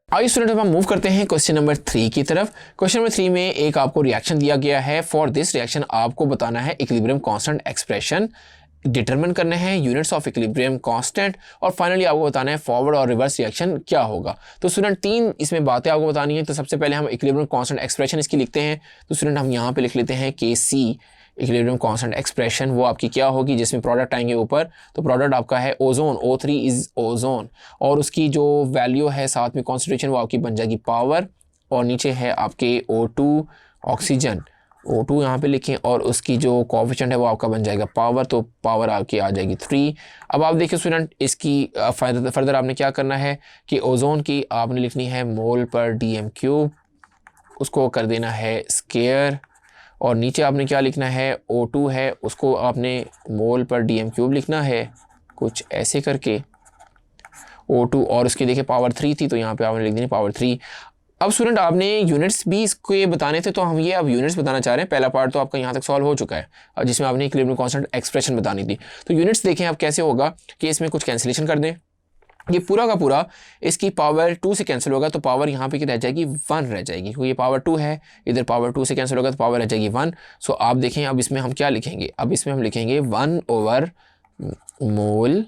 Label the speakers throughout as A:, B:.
A: आइए स्टूडेंट, अब हम मूव करते हैं क्वेश्चन नंबर 3 की तरफ। क्वेश्चन नंबर 3 में एक आपको रिएक्शन दिया गया है। फॉर दिस रिएक्शन आपको बताना है इक्विलिब्रियम कांस्टेंट एक्सप्रेशन डिटरमिन करने हैं, यूनिट्स ऑफ इक्विलिब्रियम कांस्टेंट, और फाइनली आपको बताना है फॉरवर्ड और रिवर्स रिएक्शन क्या होगा। तो स्टूडेंट 3 इसमें बातें आपको बतानी है। तो सबसे पहले हम इक्विलिब्रियम कांस्टेंट एक्सप्रेशन इसकी लिखते हैं। तो स्टूडेंट हम यहाँ पे लिख लेते हैं के सी इक्विलिब्रियम कांस्टेंट एक्सप्रेशन, वो आपकी क्या होगी, जिसमें प्रोडक्ट आएंगे ऊपर। तो प्रोडक्ट आपका है ओजोन, O3 इज ओजोन, और उसकी जो वैल्यू है साथ में कॉन्सेंट्रेशन वो आपकी बन जाएगी पावर, और नीचे है आपके O2 ऑक्सीजन, O2 यहाँ पे लिखें, और उसकी जो कोएफिशिएंट है वो आपका बन जाएगा पावर, तो पावर आपकी आ जाएगी 3। अब आप देखिए स्टूडेंट, इसकी फर्दर आपने क्या करना है कि ओजोन की आपने लिखनी है मोल पर dm³, उसको कर देना है स्केयर, और नीचे आपने क्या लिखना है, O2 है उसको आपने मोल पर dm³ लिखना है, कुछ ऐसे करके O2, और उसकी देखिए पावर 3 थी तो यहाँ पे आपने लिख देनी पावर 3। अब स्टूडेंट आपने यूनिट्स भी इसको ये बताने थे, तो हम ये अब यूनिट्स बताना चाह रहे हैं। पहला पार्ट तो आपका यहाँ तक सॉल्व हो चुका है, और जिसमें आपने इक्विलिब्रियम कांस्टेंट एक्सप्रेशन बतानी थी। तो यूनिट्स देखें अब कैसे होगा कि इसमें कुछ कैंसिलेशन कर दें। ये पूरा का पूरा इसकी पावर 2 से कैंसिल होगा, तो पावर यहाँ पे रह जाएगी 1 रह जाएगी, क्योंकि ये पावर 2 है, इधर पावर 2 से कैंसिल होगा तो पावर रह जाएगी 1। सो आप देखें अब इसमें हम क्या लिखेंगे, अब इसमें हम लिखेंगे 1 ओवर मोल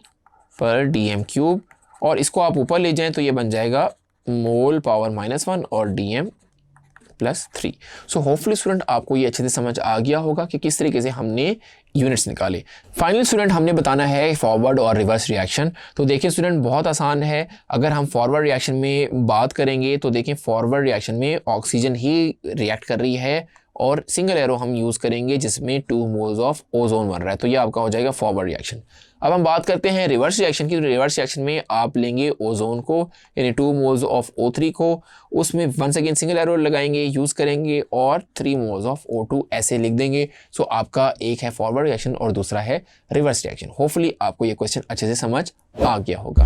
A: पर dm³, और इसको आप ऊपर ले जाएं तो ये बन जाएगा मोल पावर -1 और dm+3। सो होपफुली स्टूडेंट आपको ये अच्छे से समझ आ गया होगा कि किस तरीके से हमने यूनिट्स निकाले। फाइनल स्टूडेंट हमने बताना है फॉरवर्ड और रिवर्स रिएक्शन। तो देखिए स्टूडेंट बहुत आसान है। अगर हम फॉरवर्ड रिएक्शन में बात करेंगे तो देखें फॉरवर्ड रिएक्शन में ऑक्सीजन ही रिएक्ट कर रही है, और सिंगल एरो हम यूज़ करेंगे जिसमें 2 मोल्स ऑफ ओजोन बन रहा है, तो ये आपका हो जाएगा फॉरवर्ड रिएक्शन। अब हम बात करते हैं रिवर्स रिएक्शन की। रिवर्स रिएक्शन में आप लेंगे ओजोन को, यानी 2 मोल्स ऑफ O3 को, उसमें वंस अगेन सिंगल एरो लगाएंगे, यूज़ करेंगे, और 3 मोल्स ऑफ O2 ऐसे लिख देंगे। सो आपका एक है फॉरवर्ड रिएक्शन और दूसरा है रिवर्स रिएक्शन। होपफुली आपको ये क्वेश्चन अच्छे से समझ आ गया होगा।